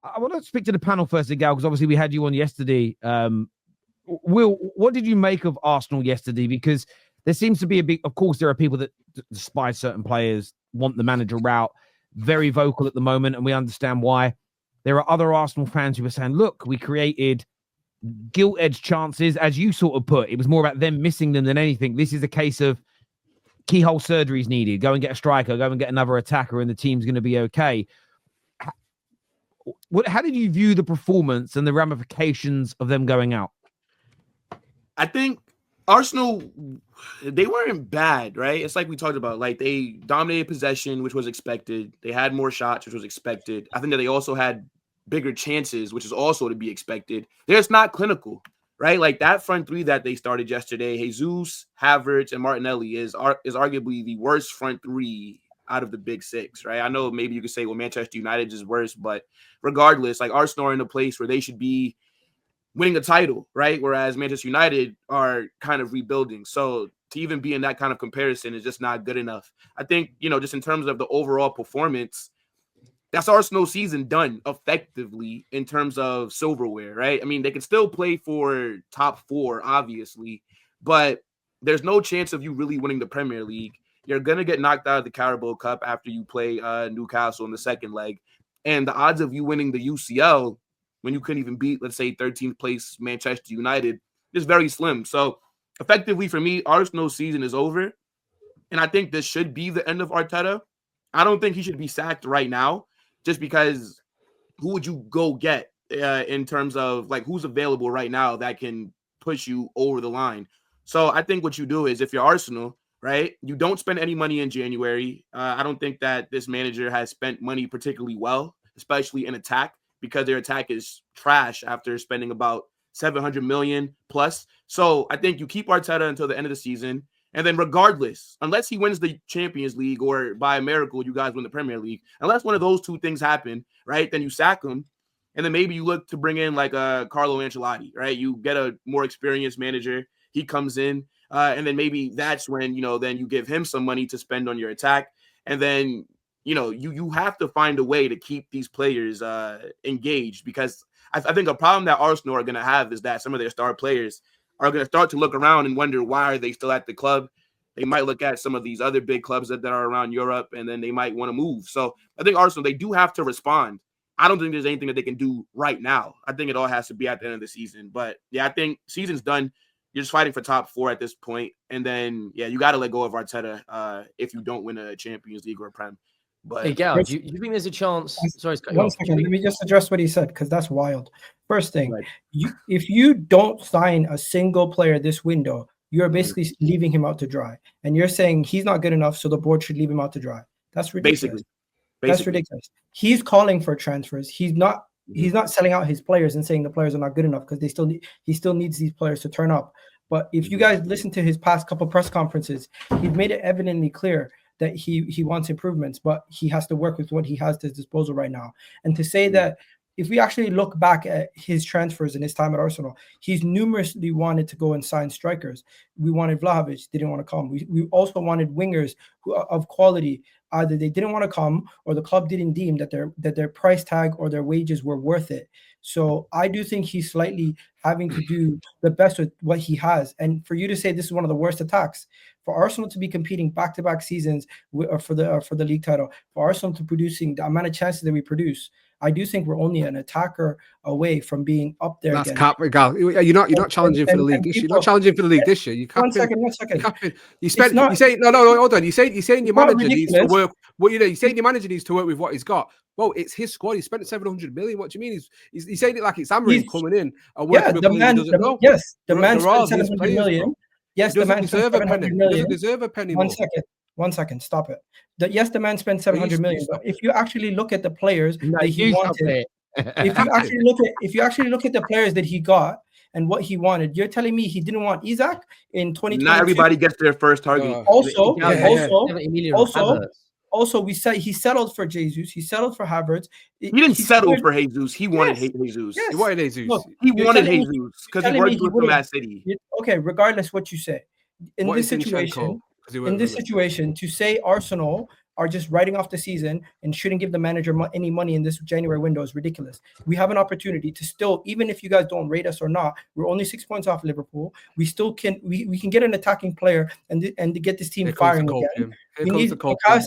I want to speak to the panel first, Gal, because obviously we had you on yesterday. Will, what did you make of Arsenal yesterday? Because there seems to be a big, of course, there are people that despise certain players, want the manager route, very vocal at the moment, and we understand why. There are other Arsenal fans who are saying, look, we created gilt-edged chances, as you sort of put. It was more about them missing them than anything. This is a case of keyhole surgery is needed. Go and get a striker, go and get another attacker, and the team's going to be okay. How did you view the performance and the ramifications of them going out? I think Arsenal, they weren't bad, right? It's like we talked about. Like, they dominated possession, which was expected. They had more shots, which was expected. I think that they also had bigger chances, which is also to be expected. They're just not clinical, right? Like, that front three that they started yesterday, Jesus, Havertz, and Martinelli is arguably the worst front three out of the big six, right? I know maybe you could say, well, Manchester United is worse, but regardless, like, Arsenal are in a place where they should be winning a title, right? Whereas Manchester United are kind of rebuilding. So to even be in that kind of comparison is just not good enough. I think, just in terms of the overall performance, that's Arsenal's season done effectively in terms of silverware, right? I mean, they can still play for top four, obviously, but there's no chance of you really winning the Premier League. You're going to get knocked out of the Carabao Cup after you play Newcastle in the second leg. And the odds of you winning the UCL when you couldn't even beat, let's say, 13th place Manchester United, is very slim. So effectively for me, Arsenal's season is over. And I think this should be the end of Arteta. I don't think he should be sacked right now, just because who would you go get in terms of like who's available right now that can push you over the line? So I think what you do is, if you're Arsenal, right, you don't spend any money in January. I don't think that this manager has spent money particularly well, especially in attack, because their attack is trash after spending about 700 million plus. So I think you keep Arteta until the end of the season. And then regardless, unless he wins the Champions League or by a miracle you guys win the Premier League, unless one of those two things happen, right, then you sack him. And then maybe you look to bring in like a Carlo Ancelotti, right? You get a more experienced manager. He comes in. And then maybe that's when, then you give him some money to spend on your attack. And then you have to find a way to keep these players engaged, because I think a problem that Arsenal are going to have is that some of their star players are going to start to look around and wonder, why are they still at the club? They might look at some of these other big clubs that are around Europe, and then they might want to move. So I think Arsenal, they do have to respond. I don't think there's anything that they can do right now. I think it all has to be at the end of the season. But yeah, I think season's done. You're just fighting for top four at this point. And then, yeah, you got to let go of Arteta if you don't win a Champions League or a Prem. But hey, Gal, do you think there's a chance? Sorry, one second. Let me just address what he said, because that's wild. First thing, if you don't sign a single player this window, you're basically leaving him out to dry. And you're saying he's not good enough, so the board should leave him out to dry. That's ridiculous. Basically. That's ridiculous. He's calling for transfers. He's not selling out his players and saying the players are not good enough, because he still needs these players to turn up. But if you guys listen to his past couple press conferences, he's made it evidently clear that he wants improvements, but he has to work with what he has to his disposal right now. And to say that if we actually look back at his transfers in his time at Arsenal, he's numerously wanted to go and sign strikers. We wanted Vlahovic, didn't want to come. We also wanted wingers of quality. Either they didn't want to come, or the club didn't deem that their price tag or their wages were worth it. So I do think he's slightly having to do the best with what he has. And for you to say this is one of the worst attacks, for Arsenal to be competing back-to-back seasons for the league title, for Arsenal to producing the amount of chances that we produce, I do think we're only an attacker away from being up there. That's cap, Gal. You're not challenging for the league this year. You're not challenging for the league this year. You One second. You spent. You say no. Hold on. You saying your manager needs to work. Well, you're saying your manager needs to work with what he's got. Well, it's his squad. He spent 700 million. What do you mean? He's saying it like it's Amorim coming in and working with players he doesn't know. Yes, the man spent 700 million. Yes, the man spent 700 million. He doesn't deserve a penny more. One second, stop it. Yes, the man spent 700 million. But if you actually look at the players that he wanted, if you actually look at the players that he got and what he wanted, you're telling me he didn't want Isaac in 2022? Not everybody gets their first target. Also, we said he settled for Jesus. He settled for Havertz. He didn't settle for Jesus. He wanted Jesus. Yes. He wanted Jesus. Look, he wanted Jesus because he worked with him at City. Okay, regardless what you say, in this situation, to say Arsenal are just writing off the season and shouldn't give the manager any money in this January window is ridiculous. We have an opportunity to still, even if you guys don't rate us or not, we're only 6 points off Liverpool. We still can we can get an attacking player and to get this team firing again. We need Bukayo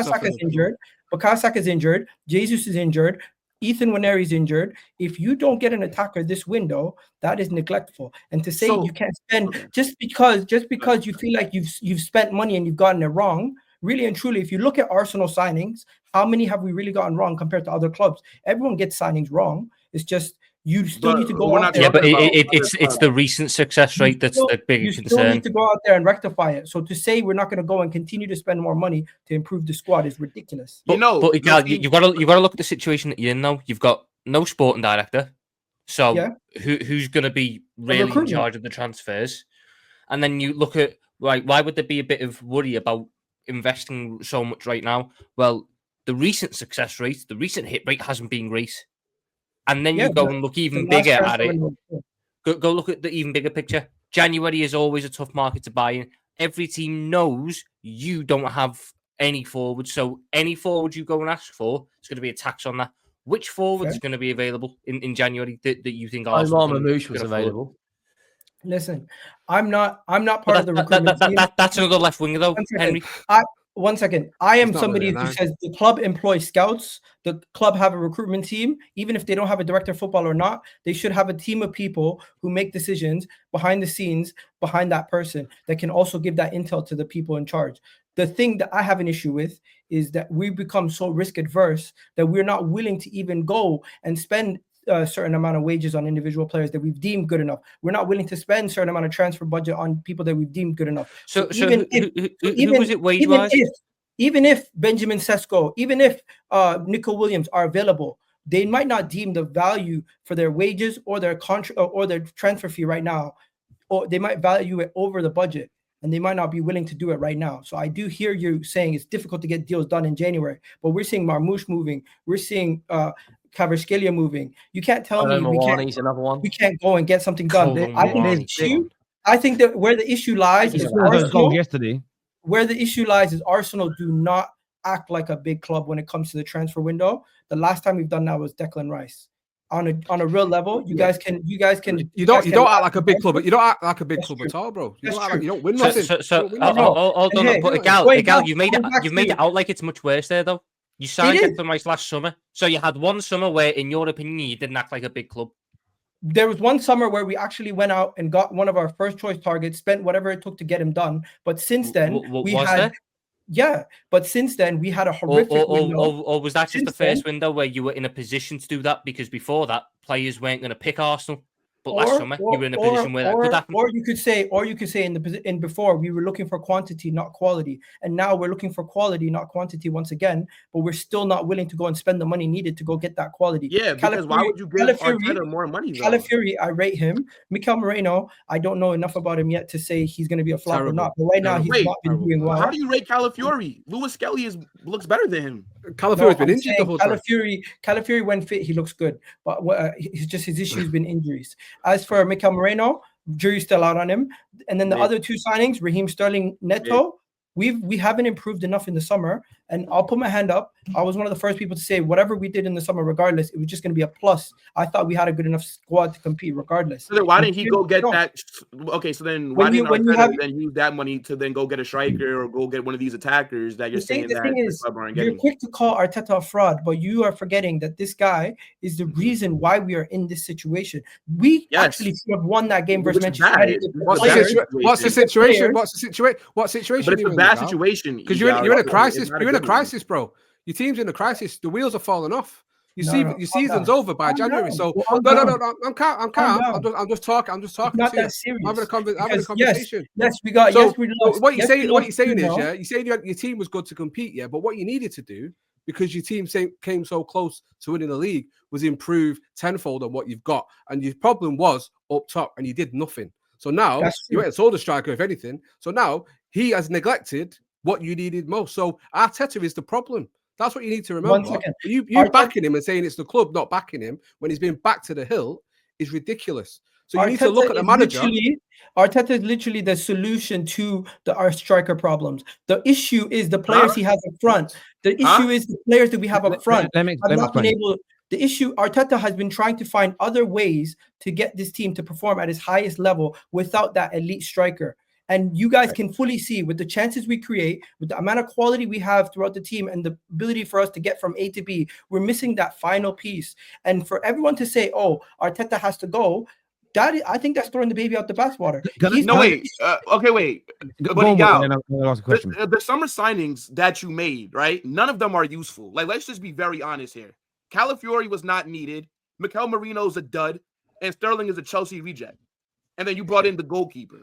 Saka is injured. Bukayo Saka is injured. Jesus is injured. Ethan Waneri is injured. If you don't get an attacker this window, that is neglectful. And to say you can't spend just because you feel like you've spent money and you've gotten it wrong, really and truly, if you look at Arsenal signings, how many have we really gotten wrong compared to other clubs? Everyone gets signings wrong. It's just you still need to go out there. Yeah, but it's the recent success rate that's the bigger concern. You still need to go out there and rectify it. So to say we're not going to go and continue to spend more money to improve the squad is ridiculous. But you've got to look at the situation that you're in now. You've got no sporting director, so who's going to be really in charge of the transfers? And then you look at why would there be a bit of worry about investing so much right now? Well, the recent success rate, the recent hit rate hasn't been great. And then you go and look even bigger at it. Go look at the even bigger picture. January is always a tough market to buy in. Every team knows you don't have any forwards. So any forward you go and ask for, it's going to be a tax on that. Which forward is going to be available in January that you think Mamouche was available? Listen, I'm not part of the recruitment team. That's another left winger though, Henry. One second. I am somebody who says the club employs scouts. The club have a recruitment team. Even if they don't have a director of football or not, they should have a team of people who make decisions behind the scenes, behind that person, that can also give that intel to the people in charge. The thing that I have an issue with is that we become so risk adverse that we're not willing to even go and spend a certain amount of wages on individual players that we've deemed good enough. We're not willing to spend a certain amount of transfer budget on people that we've deemed good enough. So who was it wage-wise? Even if Benjamin Sesko, even if Nico Williams are available, they might not deem the value for their wages or their contract or their transfer fee right now, or they might value it over the budget, and they might not be willing to do it right now. So I do hear you saying it's difficult to get deals done in January, but we're seeing Marmouche moving. We're seeing Kvaratskhelia moving. You can't tell me we can't go and get something done. I think that where the issue lies is Arsenal. Where the issue lies is Arsenal do not act like a big club when it comes to the transfer window. The last time we've done that was Declan Rice. On a real level, you guys can. You don't act like a big club. You don't act like a big club at all, bro. You don't win nothing. Hold on, but Igal, you made it out like it's much worse there though. You signed Declan Rice last summer, so you had one summer where, in your opinion, you didn't act like a big club. There was one summer where we actually went out and got one of our first choice targets, spent whatever it took to get him done. But since then, but since then we had a horrific window. Or was that just the first window where you were in a position to do that? Because before that, players weren't going to pick Arsenal. But last summer, you were in a position where that could happen. Or you could say in before we were looking for quantity, not quality, and now we're looking for quality, not quantity once again. But we're still not willing to go and spend the money needed to go get that quality. Yeah, because why would you give Arteta more money? Calafiori, I rate him. Mikel Moreno, I don't know enough about him yet to say he's going to be a flop or not. But right now, he's not been doing well. How do you rate Calafiori? Lewis Kelly looks better than him. Calafiori's been injured the whole time. Calafiori, when fit, he looks good, but his issue has been injuries. As for Mikel Moreno, jury's still out on him. And then the other two signings, Raheem Sterling, Neto, we haven't improved enough in the summer. And I'll put my hand up. I was one of the first people to say whatever we did in the summer, regardless, it was just going to be a plus. I thought we had a good enough squad to compete, regardless. So then why didn't he go get that? Okay, so then why didn't Arteta then use that money to then go get a striker or go get one of these attackers that you're saying that the club aren't getting? You're quick to call Arteta a fraud, but you are forgetting that this guy is the reason why we are in this situation. We actually should have won that game versus Manchester United. What's the situation? What situation? But it's a bad situation because you're in a crisis. You're in a crisis, bro. Your team's in a crisis. The wheels are falling off. Your season's over by January. So no. I'm calm. I'm just talking. I'm that serious. I'm having a conversation. Yes, we got. So what you're saying is, you saying your team was good to compete, but what you needed to do, because your team came so close to winning the league, was improve tenfold on what you've got. And your problem was up top, and you did nothing. So now you went and sold a striker, if anything. So now he has neglected what you needed most. So Arteta is the problem. That's what you need to remember. You backing him and saying it's the club not backing him when he's been backed to the hill is ridiculous. So you need to look at the manager. Arteta is literally the solution to our striker problems. The issue is the players he has up front. The issue is the players that we have up front. The issue, Arteta has been trying to find other ways to get this team to perform at its highest level without that elite striker. And you guys can fully see with the chances we create, with the amount of quality we have throughout the team and the ability for us to get from A to B, we're missing that final piece. And for everyone to say, oh, Arteta has to go, I think that's throwing the baby out the bathwater. Wait. The summer signings that you made, right? None of them are useful. Like, let's just be very honest here. Calafiori was not needed. Mikel Merino's a dud. And Sterling is a Chelsea reject. And then you brought in the goalkeeper.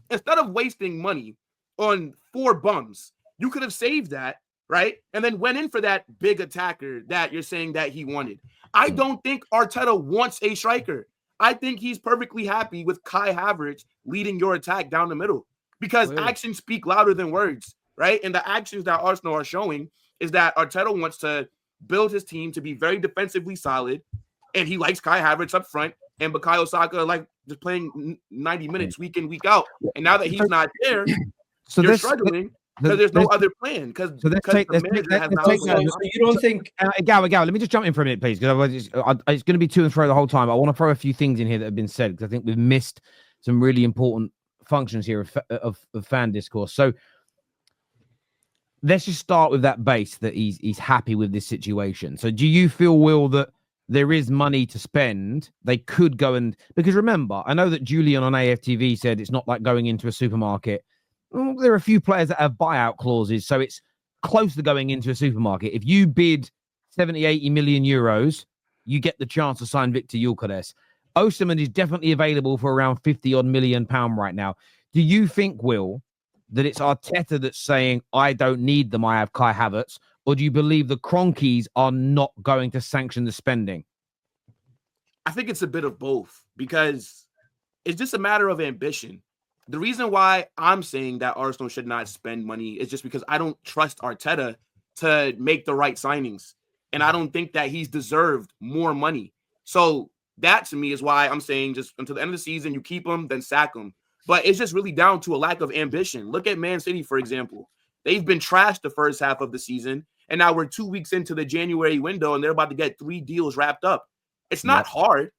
Instead of wasting money on 4 bums, you could have saved that, right? And then went in for that big attacker that you're saying that he wanted. I don't think Arteta wants a striker. I think he's perfectly happy with Kai Havertz leading your attack down the middle because actions speak louder than words, right? And the actions that Arsenal are showing is that Arteta wants to build his team to be very defensively solid, and he likes Kai Havertz up front and Bukayo Saka like just playing 90 minutes week in, week out. And now that he's not there, so you're struggling because there's no other plan. So you don't think Gal, let me just jump in for a minute, please, because it's going to be to and fro the whole time. I want to throw a few things in here that have been said because I think we've missed some really important functions here of fan discourse. So let's just start with that base that he's happy with this situation. So do you feel, Will, that there is money to spend? They could go because remember, I know that Julian on AFTV said it's not like going into a supermarket. Well, there are a few players that have buyout clauses, so it's close to going into a supermarket. If you bid 70, 80 million euros, you get the chance to sign Victor Gyökeres. Osimhen is definitely available for around 50 odd million pound right now. Do you think, Will, that it's Arteta that's saying, I don't need them, I have Kai Havertz? Or do you believe the Cronkies are not going to sanction the spending? I think it's a bit of both because it's just a matter of ambition. The reason why I'm saying that Arsenal should not spend money is just because I don't trust Arteta to make the right signings. And I don't think that he's deserved more money. So that to me is why I'm saying just until the end of the season, you keep him, then sack him. But it's just really down to a lack of ambition. Look at Man City, for example. They've been trashed the first half of the season. And now we're 2 weeks into the January window and they're about to get 3 deals wrapped up. It's not hard.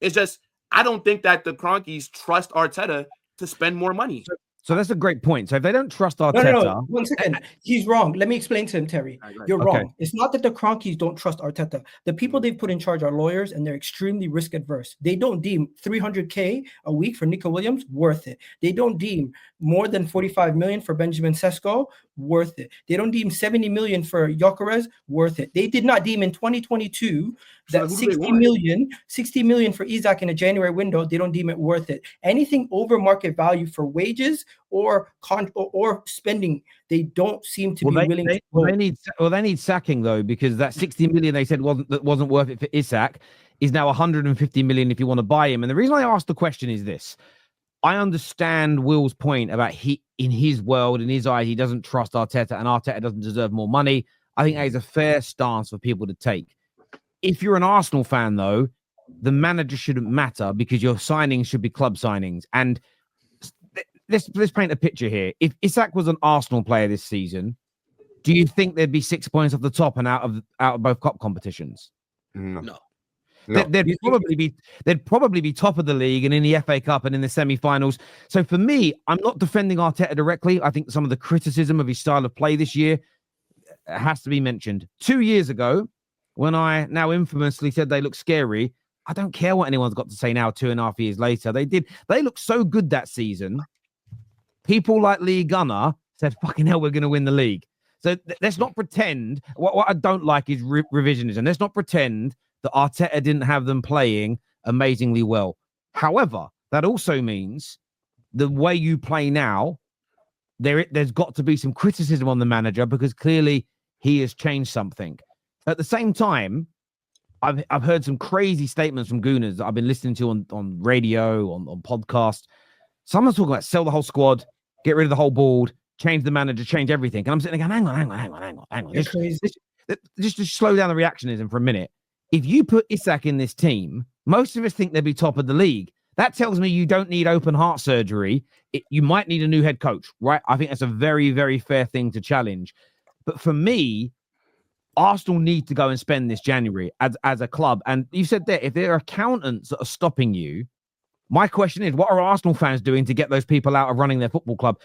It's just, I don't think that the Cronkies trust Arteta to spend more money. So that's a great point. So if they don't trust Arteta... No. 1 second. He's wrong. Let me explain to him, Terry. You're wrong. It's not that the Cronkies don't trust Arteta. The people they've put in charge are lawyers, and they're extremely risk adverse. They don't deem 300K a week for Nico Williams worth it. They don't deem more than 45 million for Benjamin Sesko worth it. They don't deem 70 million for Gyökeres worth it. They did not deem in 2022 that 60 million for Isak in a January window. They don't deem it worth it. Anything over market value for wages or spending, they don't seem to be willing to go. They need sacking though, because that 60 million they said wasn't worth it for Isak is now 150 million if you want to buy him. And the reason I asked the question is this. I understand Will's point about in his world, in his eyes, he doesn't trust Arteta and Arteta doesn't deserve more money. I think that is a fair stance for people to take. If you're an Arsenal fan, though, the manager shouldn't matter because your signings should be club signings. And let's paint a picture here. If Isak was an Arsenal player this season, do you think there'd be 6 points off the top and out of both cup competitions? No. They'd probably be top of the league and in the FA Cup and in the semi-finals. So for me, I'm not defending Arteta directly. I think some of the criticism of his style of play this year has to be mentioned. 2 years ago, when I now infamously said they look scary, I don't care what anyone's got to say now 2.5 years later. They looked so good that season. People like Lee Gunner said, fucking hell, we're going to win the league. So let's not pretend. What I don't like is revisionism. Let's not pretend that Arteta didn't have them playing amazingly well. However, that also means the way you play now, there's got to be some criticism on the manager because clearly he has changed something. At the same time, I've heard some crazy statements from Gooners that I've been listening to on radio, on podcast. Someone's talking about sell the whole squad, get rid of the whole board, change the manager, change everything. And I'm sitting there going, hang on. Just slow down the reactionism for a minute. If you put Isak in this team, most of us think they'd be top of the league. That tells me you don't need open heart surgery. You might need a new head coach, right? I think that's a very, very fair thing to challenge. But for me, Arsenal need to go and spend this January as a club. And you said that if there are accountants that are stopping you, my question is, what are Arsenal fans doing to get those people out of running their football club?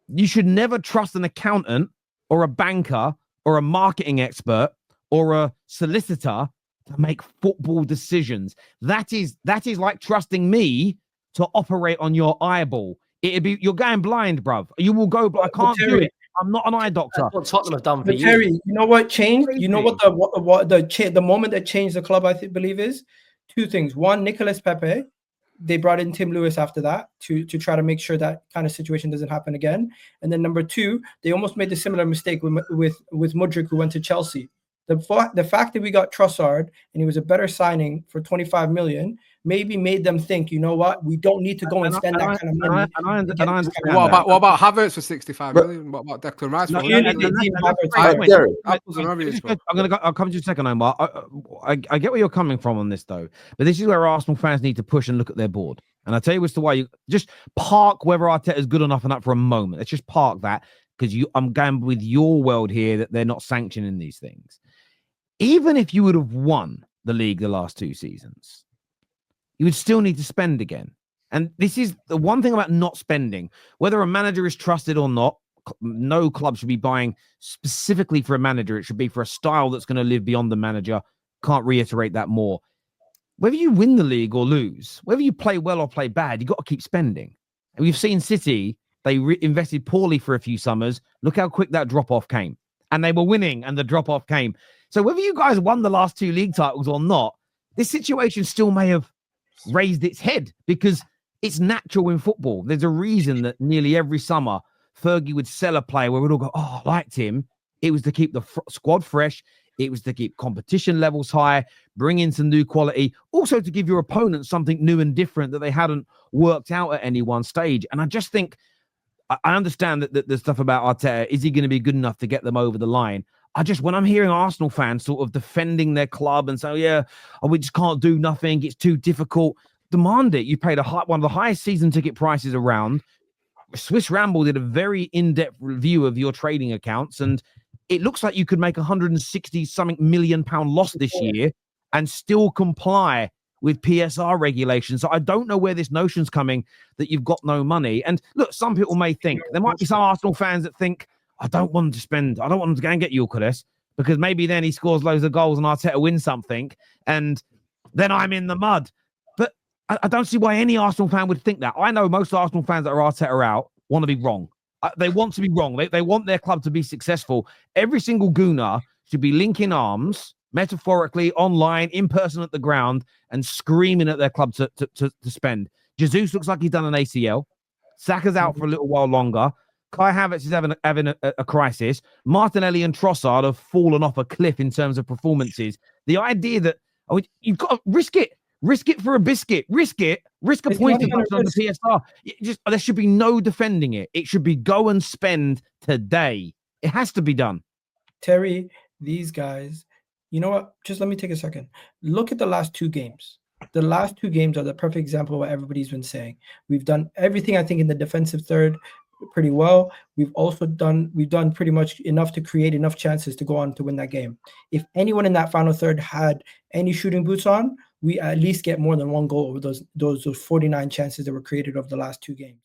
You should never trust an accountant or a banker or a marketing expert or a solicitor to make football decisions. That is like trusting me to operate on your eyeball. You're going blind, bruv. You will go, but I can't do it. I'm not an eye doctor. That's what Tottenham have done for you. Terry, you know what changed? You know what the moment that changed the club, I believe, is two things. One, Nicolas Pepe. They brought in Tim Lewis after that to try to make sure that kind of situation doesn't happen again. And then number two, they almost made a similar mistake with Mudryk, who went to Chelsea. The fact that we got Trossard and he was a better signing for 25 million maybe made them think, you know what, we don't need to go and spend that kind of money. What about Havertz for 65 million? What about Declan Rice? I'll come to you in a second, Omar. I get where you're coming from on this, though. But this is where Arsenal fans need to push and look at their board. And I'll tell you as to why. You just park whether Arteta is good enough for a moment. Let's just park that, because I'm going with your world here that they're not sanctioning these things. Even if you would have won the league the last 2 seasons, you would still need to spend again. And this is the one thing about not spending. Whether a manager is trusted or not, no club should be buying specifically for a manager. It should be for a style that's going to live beyond the manager. Can't reiterate that more. Whether you win the league or lose, whether you play well or play bad, you've got to keep spending. And we've seen City, they invested poorly for a few summers. Look how quick that drop-off came. And they were winning and the drop-off came. So whether you guys won the last 2 league titles or not, this situation still may have raised its head, because it's natural in football. There's a reason that nearly every summer Fergie would sell a player where we'd all go, oh, I liked him. It was to keep the squad fresh. It was to keep competition levels high, bring in some new quality, also to give your opponent something new and different that they hadn't worked out at any one stage. And I just think, I understand that the stuff about Arteta, is he going to be good enough to get them over the line? When I'm hearing Arsenal fans sort of defending their club and say, we just can't do nothing, it's too difficult, demand it. You paid one of the highest season ticket prices around. Swiss Ramble did a very in-depth review of your trading accounts, and it looks like you could make 160-something million pound loss this year and still comply with PSR regulations. So I don't know where this notion's coming that you've got no money. And look, some people may think, there might be some Arsenal fans that think, I don't want him to spend. I don't want him to go and get Gyökeres, because maybe then he scores loads of goals and Arteta wins something, and then I'm in the mud. But I don't see why any Arsenal fan would think that. I know most Arsenal fans that are Arteta out want to be wrong. They want to be wrong. They want their club to be successful. Every single gooner should be linking arms, metaphorically, online, in person at the ground, and screaming at their club to spend. Jesus looks like he's done an ACL. Saka's out for a little while longer. Kai Havertz is having a crisis. Martinelli and Trossard have fallen off a cliff in terms of performances. The idea that you've got to risk it for a biscuit, risk a point on the PSR. There should be no defending it. It should be go and spend today. It has to be done. Terry, these guys, you know what? Just let me take a second. Look at the last 2 games. The last 2 games are the perfect example of what everybody's been saying. We've done everything, I think, in the defensive third pretty well. We've done pretty much enough to create enough chances to go on to win that game. If anyone in that final third had any shooting boots on, we at least get more than 1 goal over those 49 chances that were created over the last 2 games.